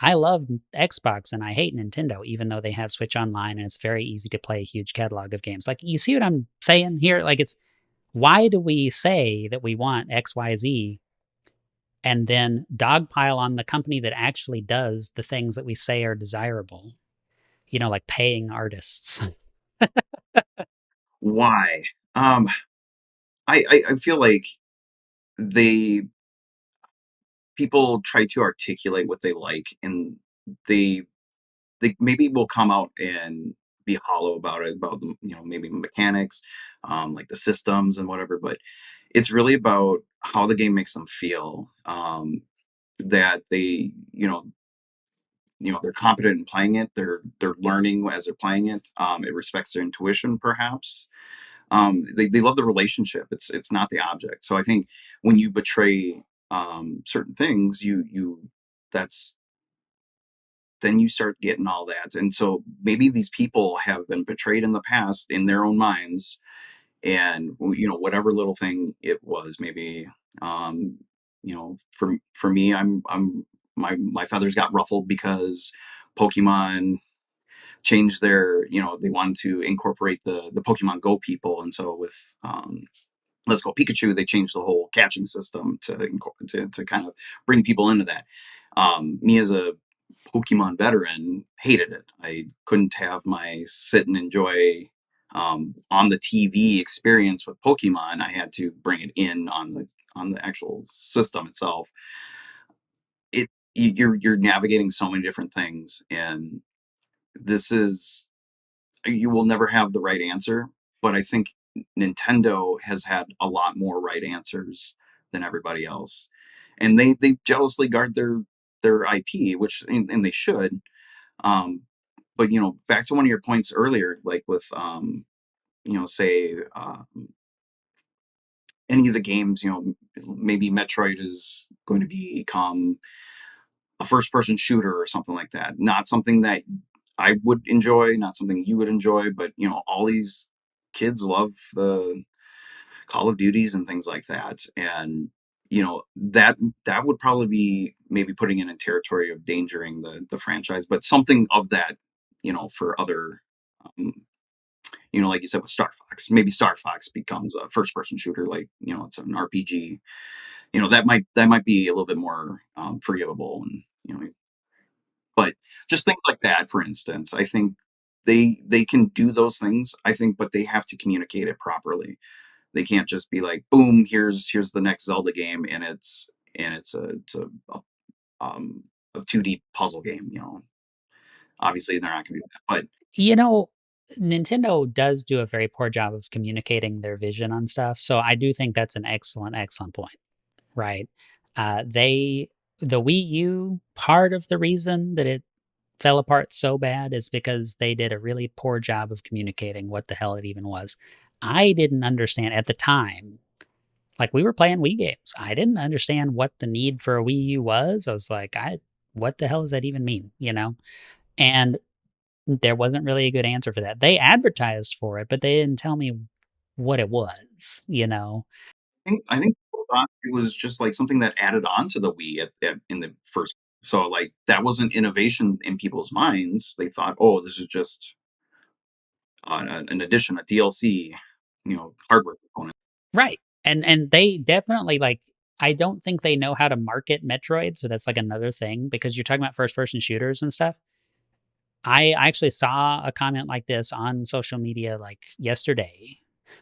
I love Xbox and I hate Nintendo, even though they have Switch Online and it's very easy to play a huge catalog of games. Like, you see what I'm saying here? Like, it's why do we say that we want X, Y, Z, and then dogpile on the company that actually does the things that we say are desirable? Like paying artists. Why? Um, I feel like they people try to articulate what they like, and they they maybe will come out and be hollow about it, about the maybe mechanics, like the systems and whatever. But it's really about how the game makes them feel. That they they're competent in playing it. They're learning as they're playing it. It respects their intuition, perhaps. They love the relationship. It's not the object. So I think when you betray certain things, you that's then you start getting all that. And so maybe these people have been betrayed in the past in their own minds, and whatever little thing it was, maybe for me, I'm my feathers got ruffled because Pokemon changed their, they wanted to incorporate the Pokemon Go people, and so with Let's Go Pikachu, they changed the whole catching system to kind of bring people into that. Me as a Pokemon veteran, hated it. I couldn't have my sit and enjoy on the TV experience with Pokemon. I had to bring it in on the actual system itself. You're navigating so many different things, and this is you will never have the right answer. But I think Nintendo has had a lot more right answers than everybody else, and they jealously guard their IP, which and they should. Um, but back to one of your points earlier, like with say any of the games, maybe Metroid is going to become a first person shooter or something like that. Not something that I would enjoy, not something you would enjoy, but all these kids love the Call of Duties and things like that. And that would probably be maybe putting it in territory of endangering the franchise, but something of that, for other um, like you said with Star Fox, maybe Star Fox becomes a first person shooter, like it's an RPG. That might be a little bit more forgivable, and but just things like that, for instance, I think they can do those things, I think, but they have to communicate it properly. They can't just be like, boom, here's the next Zelda game, and um, a 2D puzzle game. Obviously they're not going to do that, but You know, Nintendo does do a very poor job of communicating their vision on stuff. So I do think that's an excellent, excellent point, right? The Wii U, part of the reason that it fell apart so bad is because they did a really poor job of communicating what the hell it even was. I didn't understand at the time. Like we were playing Wii games. I didn't understand what the need for a Wii U was. I was like, what the hell does that even mean? You know? And there wasn't really a good answer for that. They advertised for it, but they didn't tell me what it was, you know? I think people thought it was just, like, something that added on to the Wii at in the first, so, like, that wasn't innovation in people's minds. They thought, "Oh, this is just, an addition, a DLC, hardware component." Right. And they definitely like I don't think they know how to market Metroid, so that's like another thing because you're talking about first person shooters and stuff. I actually saw a comment like this on social media like yesterday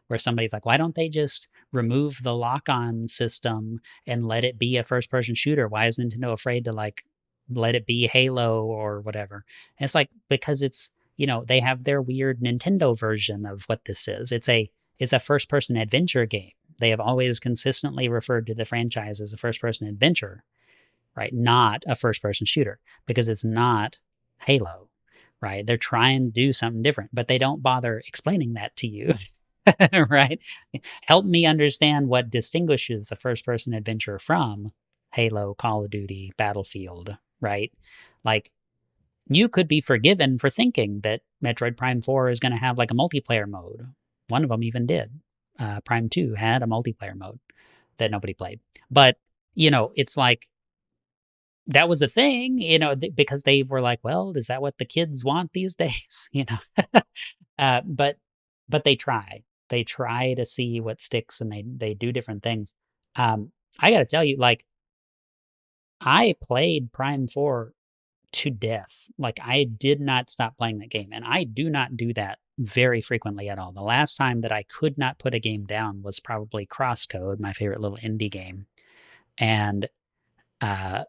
where somebody's like, why don't they just remove the lock on system and let it be a first person shooter? Why is Nintendo afraid to like let it be Halo or whatever? And it's like because it's, they have their weird Nintendo version of what this is. It's a first person adventure game. They have always consistently referred to the franchise as a first person adventure, right? Not a first person shooter because it's not Halo, right? They're trying to do something different, but they don't bother explaining that to you, right? Help me understand what distinguishes a first person adventure from Halo, Call of Duty, Battlefield, right? Like, you could be forgiven for thinking that Metroid Prime 4 is going to have like a multiplayer mode. One of them even did. Prime 2 had a multiplayer mode that nobody played. But, it's like that was a thing, because they were like, well, is that what the kids want these days? But they try. They try to see what sticks and they do different things. I got to tell you, like, I played Prime 4 to death. Like, I did not stop playing that game, and I do not do that very frequently at all. The last time that I could not put a game down was probably Crosscode, my favorite little indie game. And, uh,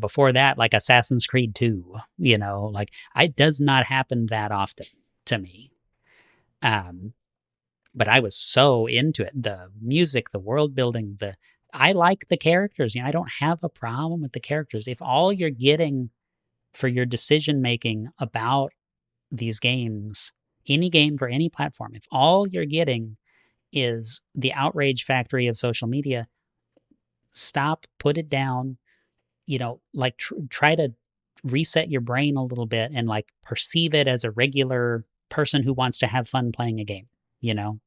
before that, like Assassin's Creed 2, like it does not happen that often to me. Um, but I was so into it. The music, the world building, I like the characters. I don't have a problem with the characters. If all you're getting for your decision making about these games, any game for any platform, if all you're getting is the outrage factory of social media, stop, put it down, like try to reset your brain a little bit and like perceive it as a regular person who wants to have fun playing a game. You know,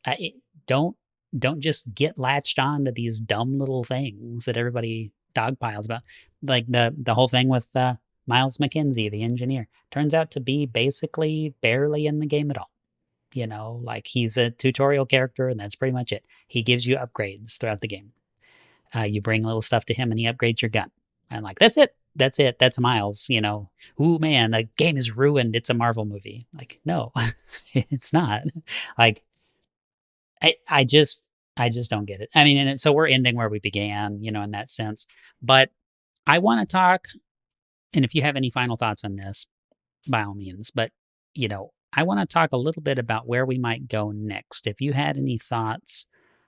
it, don't don't just get latched on to these dumb little things that everybody dogpiles about. Like the whole thing with Miles McKenzie, the engineer, turns out to be basically barely in the game at all. Like he's a tutorial character and that's pretty much it. He gives you upgrades throughout the game. You bring little stuff to him and he upgrades your gun. And like, that's it. That's it. That's Miles. Ooh, man, the game is ruined. It's a Marvel movie. Like, no, it's not. Like, I, I just, I just don't get it. I mean, so we're ending where we began, in that sense. But I want to talk, and if you have any final thoughts on this, by all means. But, I want to talk a little bit about where we might go next. If you had any thoughts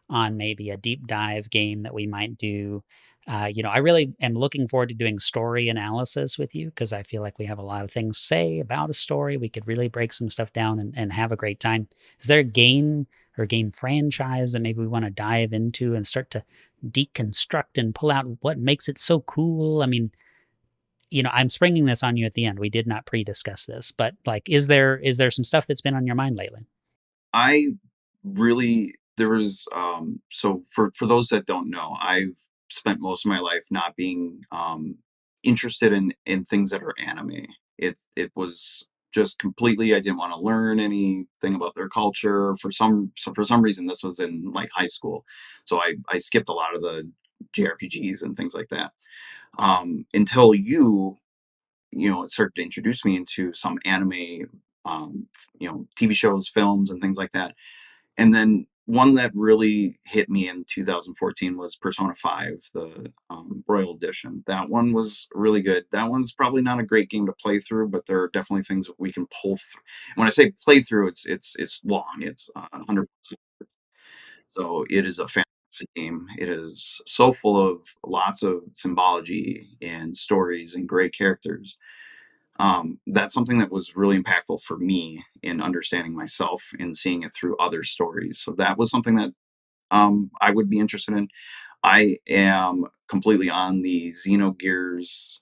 on maybe a deep dive game that we might do. I really am looking forward to doing story analysis with you because I feel like we have a lot of things to say about a story. We could really break some stuff down and have a great time. Is there a game or game franchise that maybe we want to dive into and start to deconstruct and pull out what makes it so cool? I mean, I'm springing this on you at the end. We did not pre-discuss this, but like, is there some stuff that's been on your mind lately? I really there was so for those that don't know, I've spent most of my life not being interested in things that are anime. It was just completely, I didn't want to learn anything about their culture. For some reason this was in like high school. So I skipped a lot of the JRPGs and things like that. Until started to introduce me into some anime, TV shows, films, and things like that. And then one that really hit me in 2014 was Persona 5, the Royal Edition. That one was really good. That one's probably not a great game to play through, but there are definitely things that we can pull through. When I say play through, it's long. It's 100. So it is a fantastic game. It is so full of lots of symbology and stories and great characters. That's something that was really impactful for me in understanding myself and seeing it through other stories. So that was something that I would be interested in. I am completely on the Xenogears,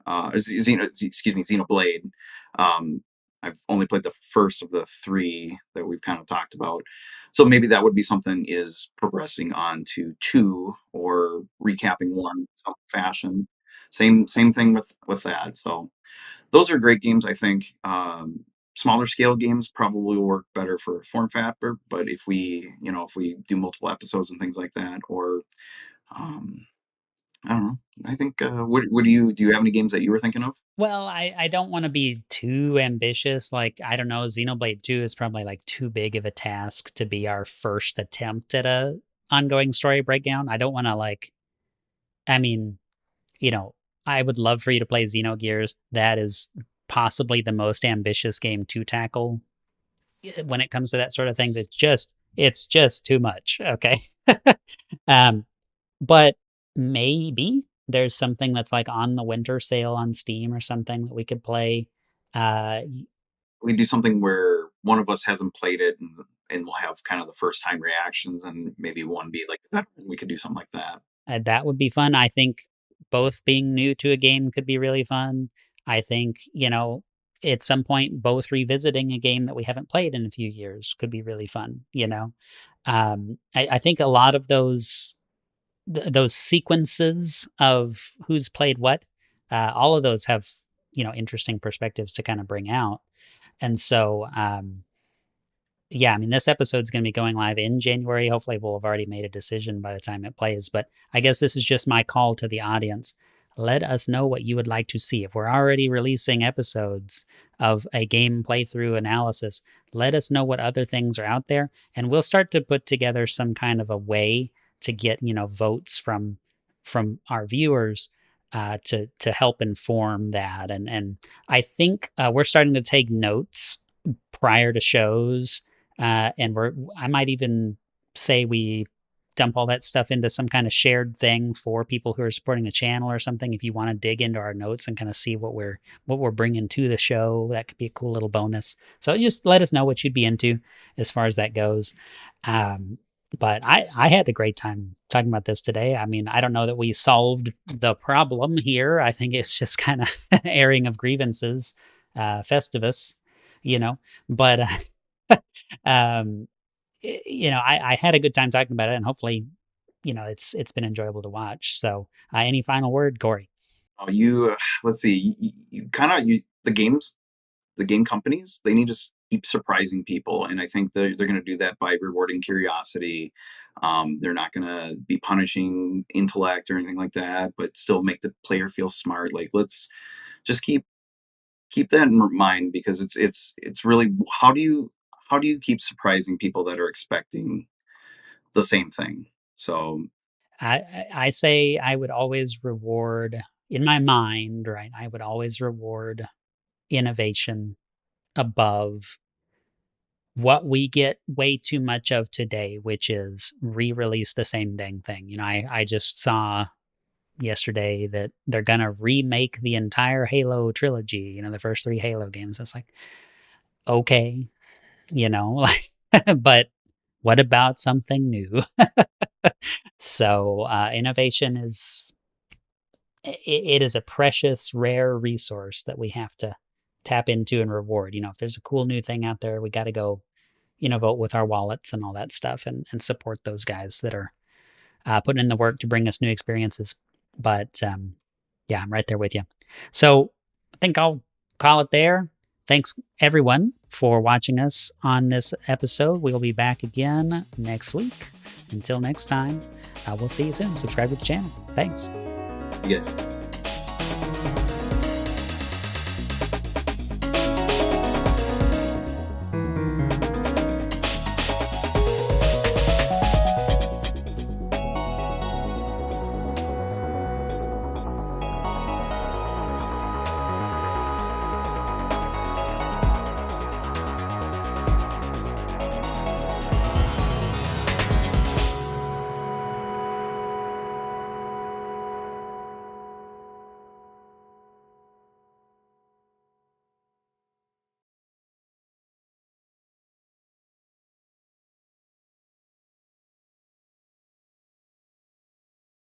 excuse me, Xenoblade. Um, I've only played the first of the three that we've kind of talked about. So maybe that would be something, is progressing on to two or recapping one in some fashion. Same thing with that. So those are great games, I think. Smaller scale games probably will work better for form factor, but if we do multiple episodes and things like that, or um, I don't know. I think what do you have any games that you were thinking of? Well, I don't want to be too ambitious. Like, I don't know, Xenoblade 2 is probably like too big of a task to be our first attempt at a ongoing story breakdown. I don't want to like, I mean, you know, I would love for you to play Xenogears. That is possibly the most ambitious game to tackle when it comes to that sort of things. It's just too much. Okay. um, but maybe there's something that's like on the winter sale on Steam or something that we could play. Uh, We do something where one of us hasn't played it, and we'll have kind of the first time reactions, and maybe one be like the veteran. We could do something like that. that would be fun. I think both being new to a game could be really fun. I think, at some point, both revisiting a game that we haven't played in a few years could be really fun. I think a lot of those sequences of who's played what, all of those have, interesting perspectives to kind of bring out. And so, yeah, I mean, this episode's going to be going live in January. Hopefully, we'll have already made a decision by the time it plays. But I guess this is just my call to the audience. Let us know what you would like to see. If we're already releasing episodes of a game playthrough analysis, let us know what other things are out there, and we'll start to put together some kind of a way to get votes from our viewers to help inform that. And I think we're starting to take notes prior to shows, and I might even say we dump all that stuff into some kind of shared thing for people who are supporting the channel or something. If you want to dig into our notes and kind of see what we're bringing to the show, that could be a cool little bonus. So just let us know what you'd be into as far as that goes. Um, but I had a great time talking about this today. I mean, I don't know that we solved the problem here. I think it's just kind of airing of grievances, Festivus, you know. But um, I had a good time talking about it, and hopefully, it's been enjoyable to watch. So, any final word, Corey? Oh, let's see. You kind of you the game companies, they need to keep surprising people, and I think they're going to do that by rewarding curiosity. They're not going to be punishing intellect or anything like that, but still make the player feel smart. Like, let's just keep that in mind, because it's really, how do you keep surprising people that are expecting the same thing? So I say I would always reward in my mind, right? I would always reward innovation above what we get way too much of today, which is re-release the same dang thing. I just saw yesterday that they're gonna remake the entire Halo trilogy, the first three Halo games. It's like, okay, like, but what about something new? So innovation it is a precious, rare resource that we have to tap into and reward. If there's a cool new thing out there, we got to go, vote with our wallets and all that stuff, and support those guys that are putting in the work to bring us new experiences. But yeah, I'm right there with you. So I think I'll call it there. Thanks everyone for watching us on this episode. We'll be back again next week. Until next time, we'll see you soon. Subscribe to the channel. Thanks. you guys.